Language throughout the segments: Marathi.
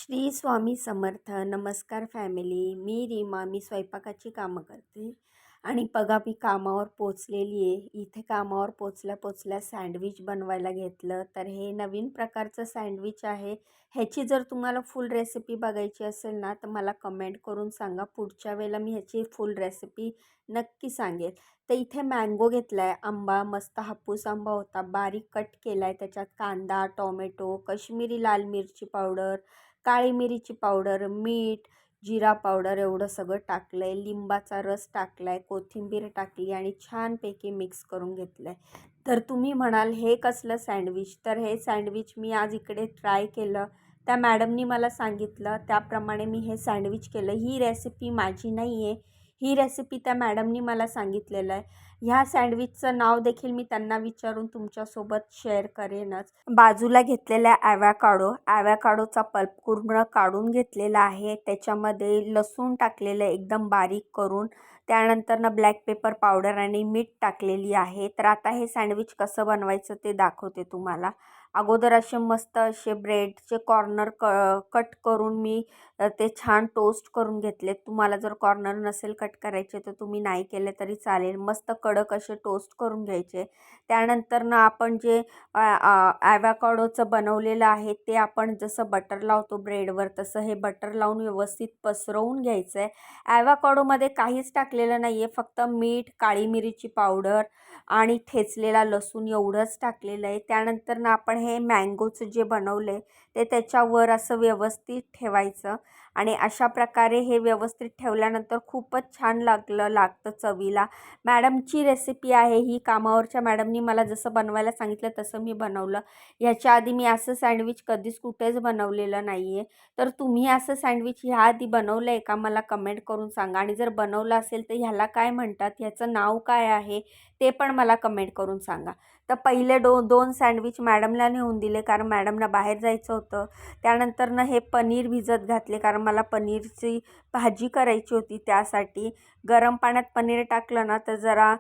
श्री स्वामी समर्थ. नमस्कार फॅमिली. मी रीमा. मी स्वयंपाकाची कामं करते आणि बघा मी कामावर पोचलेली आहे. इथे कामावर पोचल्या पोचल्या सँडविच बनवायला घेतलं. तर हे नवीन प्रकारचं सँडविच आहे. ह्याची जर तुम्हाला फुल रेसिपी बघायची असेल ना तर मला कमेंट करून सांगा. पुढच्या वेळेला मी ह्याची फुल रेसिपी नक्की सांगेल. तर इथे मँगो घेतला आहे, आंबा मस्त हापूस आंबा होता, बारीक कट केला आहे. त्याच्यात कांदा, टोमॅटो, काश्मीरी लाल मिरची पावडर, काळी मिरीची पावडर, मीठ, जिरा पावडर एवढं सगळं टाकलं आहे. लिंबाचा रस टाकला आहे, कोथिंबीर टाकली आणि छानपैकी मिक्स करून घेतलं आहे. तर तुम्ही म्हणाल हे कसलं सँडविच? तर हे सँडविच मी आज इकडे ट्राय केलं. त्या मॅडमनी मला सांगितलं त्याप्रमाणे मी हे सँडविच केलं. ही रेसिपी माझी नाही आहे, ही रेसिपी त्या मॅडमनी मला सांगितलेलं आहे. ह्या सँडविचचं नाव देखील मी त्यांना विचारून तुमच्यासोबत शेअर करेनच. बाजूला घेतलेल्या ॲव्हॅकाडोचा पल्प पूर्ण काढून घेतलेला आहे. त्याच्यामध्ये लसूण टाकलेलं आहे एकदम बारीक करून. त्यानंतर ब्लॅक पेपर पावडर आणि मीठ टाकलेली आहे. तर आता हे सँडविच कसं बनवायचं ते दाखवते तुम्हाला. अगोदर असे मस्त असे ब्रेडचे कॉर्नर कट करून मी ते छान टोस्ट करून घेतले. तुम्हाला जर कॉर्नर नसेल कट करायचे तर तुम्ही नाही केले तरी चालेल. मस्त कडक असे टोस्ट करून घ्यायचे. त्यानंतर आपण जे ॲव्हॅकाडोचं बनवलेलं आहे ते आपण जसं बटर लावतो ब्रेडवर तसं हे बटर लावून व्यवस्थित पसरवून घ्यायचं आहे. ॲव्हॅकाडोमध्ये काहीच टाकलेलं नाही आहे, फक्त मीठ, काळी मिरीची पावडर आणि ठेचलेला लसूण एवढंच टाकलेलं आहे. त्यानंतर आपण हे मँगोचं जे बनवलं आहे ते त्याच्यावर असं व्यवस्थित ठेवायचं आणि अशा प्रकारे हे व्यवस्थित ठेवल्यानंतर खूपच छान लागतं चवीला. मॅडमची रेसिपी आहे ही. कामावरच्या मॅडमनी मला जसं बनवायला सांगितलं तसं मी बनवलं. ह्याच्या आधी मी असं सँडविच कधीच कुठेच बनवलेलं नाही आहे. तर तुम्ही असं सँडविच ह्याआधी बनवलं आहे का मला कमेंट करून सांगा. आणि जर बनवलं असेल तर ह्याला काय म्हणतात, ह्याचं नाव काय आहे ते पण मला कमेंट करून सांगा. तर पहिले दोन सँडविच मॅडमला नेऊन दिले कारण मॅडमला बाहेर जायचं होतं. त्यानंतर हे पनीर भिजत घातले कारण मला पनीरची भाजी करायची होती. त्यासाठी गरम पाण्यात पनीर टाकलं ना तर जरा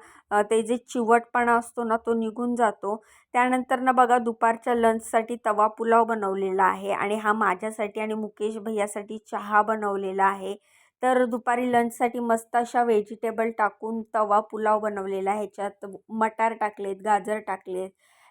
ते जे चिवटपणा असतो ना तो निघून जातो. त्यानंतर बघा दुपारच्या लंचसाठी तवा पुलाव बनवलेला आहे आणि हा माझ्यासाठी आणि मुकेश भैयासाठी चहा बनवलेला आहे. तर दुपारी लंचसाठी मस्त अशा व्हेजिटेबल टाकून तवा पुलाव बनवलेला आहे. ह्याच्यात मटार टाकलेत, गाजर टाकलेत,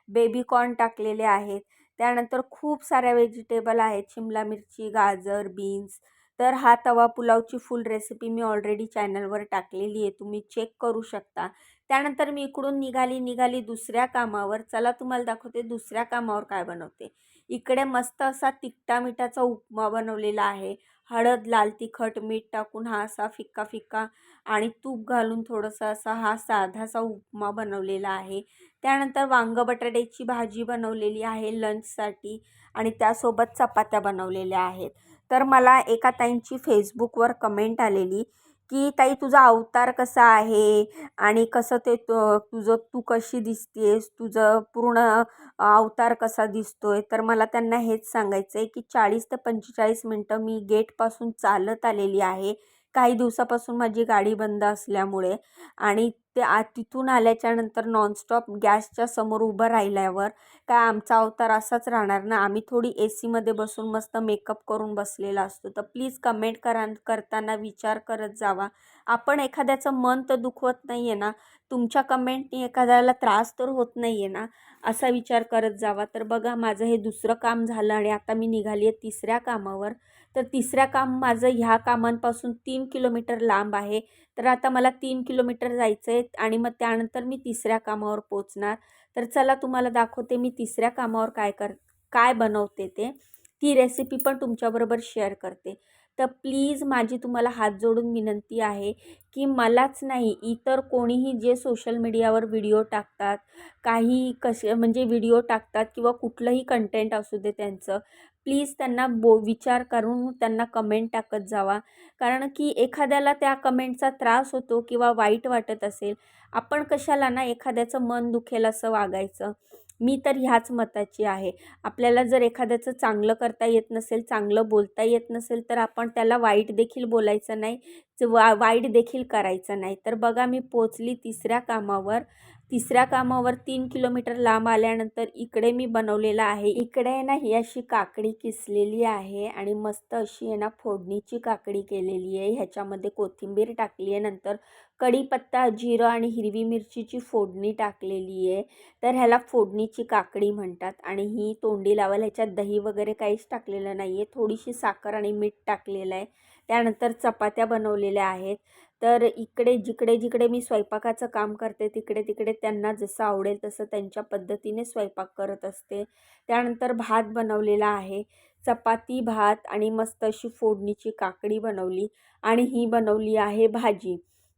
बेबी कॉर्न टाकलेले आहेत. त्यानंतर खूप साऱ्या व्हेजिटेबल आहेत, शिमला मिरची, गाजर, बीन्स. तर हा तवा पुलावची फुल रेसिपी मी ऑलरेडी चॅनलवर टाकलेली आहे, तुम्ही चेक करू शकता. त्यानंतर मी इकडून निघाली दुसऱ्या कामावर. चला तुम्हाला दाखवते दुसऱ्या कामावर काय बनवते. इकडे मस्त असा तिखटा मिठाचा उपमा बनवलेला आहे. हळद, लाल तिखट, मीठ टाकून हा असा फिक्का फिक्का आणि तूप घालून थोडंसं असा हा साधासा उपमा बनवलेला आहे. त्यानंतर वांगं बटाट्याची भाजी बनवलेली आहे लंचसाठी आणि त्यासोबत चपात्या बनवलेल्या आहेत. तर मला एका ताईंची फेसबुकवर कमेंट आलेली की ताई तुझा अवतार कसा आहे आणि कसं ते तुझं तू कशी दिसतेस, तुझं पूर्ण अवतार कसा दिसतोय. तर मला त्यांना हेच सांगायचं आहे की 40 ते 45 मिनटं मी गेटपासून चालत आलेली आहे. काही दिवसापासून माझी गाडी बंद असल्यामुळे आणि तिथून आल्याच्यानंतर नॉनस्टॉप गॅसच्या समोर उभं राहिल्यावर काय आमचा अवतार असाच राहणार ना. आम्ही थोडी AC मध्ये बसून मस्त मेकअप करून बसलेला असतो. तर प्लीज कमेंट करताना विचार करत जावा. आपण एखाद्याचं मन तर दुखवत नाही आहे ना, तुमच्या कमेंटनी एखाद्याला त्रास तर होत नाही आहे ना, असा विचार करत जावा. तर बघा माझं हे दुसरं काम झालं आणि आता मी निघाली आहे तिसऱ्या कामावर. तर तिसऱ्या काम माझं ह्या कामांपासून 3 किलोमीटर लांब आहे. तर आता मला 3 किलोमीटर जायचं आहे आणि मग त्यानंतर मी तिसऱ्या कामावर पोचणार. तर चला तुम्हाला दाखवते मी तिसऱ्या कामावर काय बनवते ते. ती रेसिपी पण तुमच्याबरोबर शेअर करते. तर प्लीज माझी तुम्हाला हात जोडून विनंती आहे की मलाच नाही इतर कोणीही जे सोशल मीडियावर व्हिडिओ टाकतात, काही कसे म्हणजे व्हिडिओ टाकतात किंवा कुठलंही कंटेंट असू दे त्यांचं, प्लीज त्यांना विचार करून त्यांना कमेंट टाकत जावा. कारण की एखाद्याला त्या कमेंटचा त्रास होतो किंवा वाईट वाटत असेल, आपण कशाला ना एखाद्याचं मन दुखेल असं वागायचं. मी तर ह्याच मताची आहे. आपल्याला जर एखाद्याचं चांगलं करता येत नसेल, चांगलं बोलता येत नसेल तर आपण त्याला वाईट देखील बोलायचं नाही, वाईट देखील करायचं नाही. तर बघा मी पोचली तिसऱ्या कामावर तिसऱ्या कामावर 3 किलोमीटर लांब आल्यानंतर इकडे मी बनवलेलं आहे. इकडे ना ही अशी काकडी किसलेली आहे आणि मस्त अशी आहे ना फोडणीची काकडी केलेली आहे. ह्याच्यामध्ये कोथिंबीर टाकली आहे, नंतर कढीपत्ता, जिरं आणि हिरवी मिरचीची फोडणी टाकलेली आहे. तर ह्याला फोडणीची काकडी म्हणतात. आणि ही तोंडी लावायला ह्याच्यात दही वगैरे काहीच टाकलेलं नाही आहे. थोडीशी साखर आणि मीठ टाकलेलं आहे. त्यानंतर चपात्या बनवलेल्या आहेत. तर इकडे जिकडे जिकडे मी स्वयंपाकाचं काम करते तिकडे तिकडे त्यांना जसं आवडेल तसं त्यांच्या पद्धतीने स्वयंपाक करत असते. त्यानंतर भात बनवलेला आहे. चपाती, भात आणि मस्त अशी फोडणीची काकडी बनवली आणि ही बनवली आहे भाजी.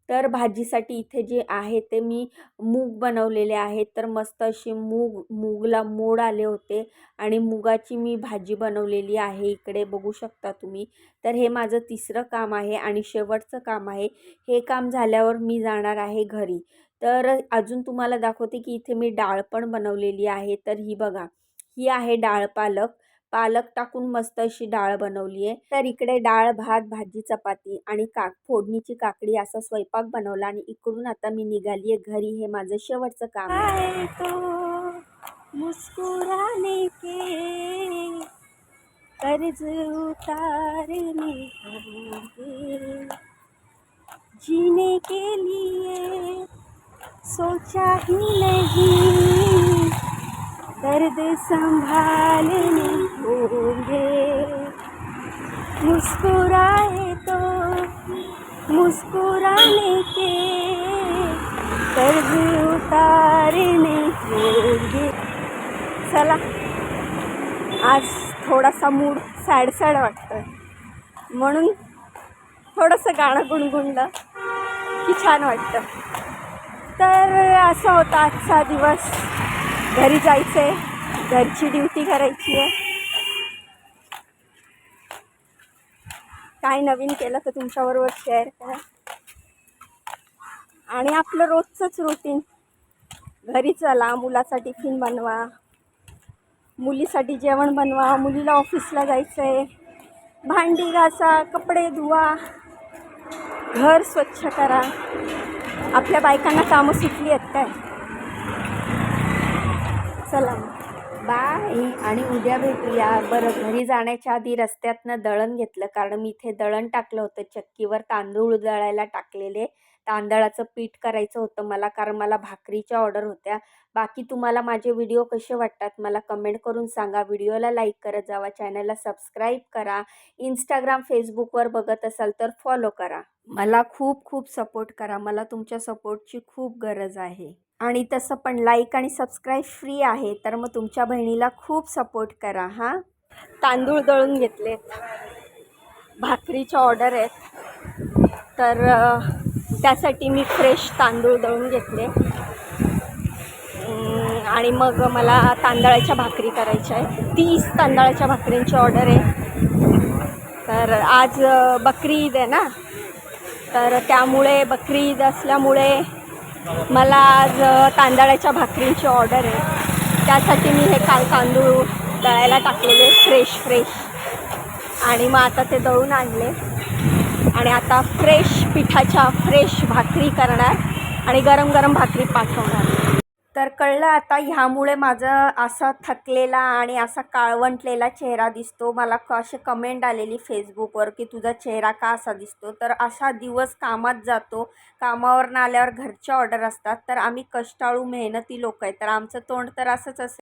तर भाजीसाठी इथे जे आहे ते मी मूग बनवलेले आहेत. तर मस्त अशी मूगला मोड आले होते आणि मुगाची मी भाजी बनवलेली आहे. इकडे बघू शकता तुम्ही. तर हे माझं तिसरं काम आहे आणि शेवटचं काम आहे. हे काम झाल्यावर मी जाणार आहे घरी. तर अजून तुम्हाला दाखवते की इथे मी डाळ पण बनवलेली आहे. तर ही बघा, ही आहे डाळ पालक. पालक टाकून मस्त अशी डाळ बनवली आहे. तर इकडे डाळ, भात, भाजी, चपाती आणि फोडणीची काकडी असा स्वयंपाक बनवला आणि इकडून आता मी निघाली आहे घरी. हे माझं शेवटचं काम आहे. तो मुस्कुराने के कर्ज उतारने होंगे, जीने के लिए सोचा ही नहीं, दर्द संभालने होंगे, मुस्कुराए तो मुस्कुराने के कर्ज उतारने होंगे. चला, आज थोडासा मूड सॅड वाटतोय म्हणून थोडंसं गाणं गुणगुणलं की छान वाटतं. तर असा होता आजचा दिवस. घरी जायचं आहे, घरची ड्युटी करायची आहे. काय नवीन केलं तर तुमच्याबरोबर शेअर करा. आणि आपलं रोजचंच रुटीन. घरी चला, मुलाचा टिफिन बनवा, मुलीसाठी जेवण बनवा, मुलीला ऑफिसला जायचं आहे, भांडी घासा, कपडे धुवा, घर स्वच्छ करा. आपल्या बायकांना कामं सुटली आहेत काय? चला बाय, आणि उद्या भेटूया. बरं, घरी जाण्याच्या आधी रस्त्यातनं दळण घेतलं, कारण मी इथे दळण टाकलं होतं. चक्कीवर तांदूळ दळायला टाकलेले. तांदळाचं पीठ करायचं होतं मला, कारण मला भाकरीच्या ऑर्डर होत्या. बाकी तुम्हाला माझे व्हिडिओ कसे वाटतात मला कमेंट करून सांगा. व्हिडिओला लाईक करत जावा, चॅनलला सबस्क्राईब करा. इंस्टाग्राम, फेसबुकवर बघत असाल तर फॉलो करा. मला खूप खूप सपोर्ट करा. मला तुमच्या सपोर्टची खूप गरज आहे. आणि तसं पण लाईक आणि सबस्क्राईब फ्री आहे. तर मग तुमच्या बहिणीला खूप सपोर्ट करा. हां, तांदूळ दळून घेतलेत, भाकरीच्या ऑर्डर आहेत. तर त्यासाठी मी फ्रेश तांदूळ दळून घेतले आणि मग मला तांदळाच्या भाकरी करायच्या आहेत. 30 तांदळाच्या भाकरींची ऑर्डर आहे. तर आज बकरी ईद आहे ना, तर त्यामुळे बकरी ईद असल्यामुळे मला आज तांदळाच्या भाकरींची ऑर्डर आहे. त्यासाठी मी हे काल तांदूळ दळायला टाकलेले फ्रेश आणि मग आता ते दळून आणले आणि आता फ्रेश पिठाच्या फ्रेश भाकरी करणार आणि गरम गरम भाकरी पाठवणार. तर कळलं आता, ह्यामुळे माझं असा थकलेला आणि असा काळवंटलेला चेहरा दिसतो. मला असे कमेंट आलेली फेसबुकवर की तुझा चेहरा का असा दिसतो. तर असा दिवस कामात जातो. कामावरून आल्यावर घरच्या ऑर्डर असतात. तर आम्ही कष्टाळू मेहनती लोक आहे, तर आमचं तोंड तर असंच असेल.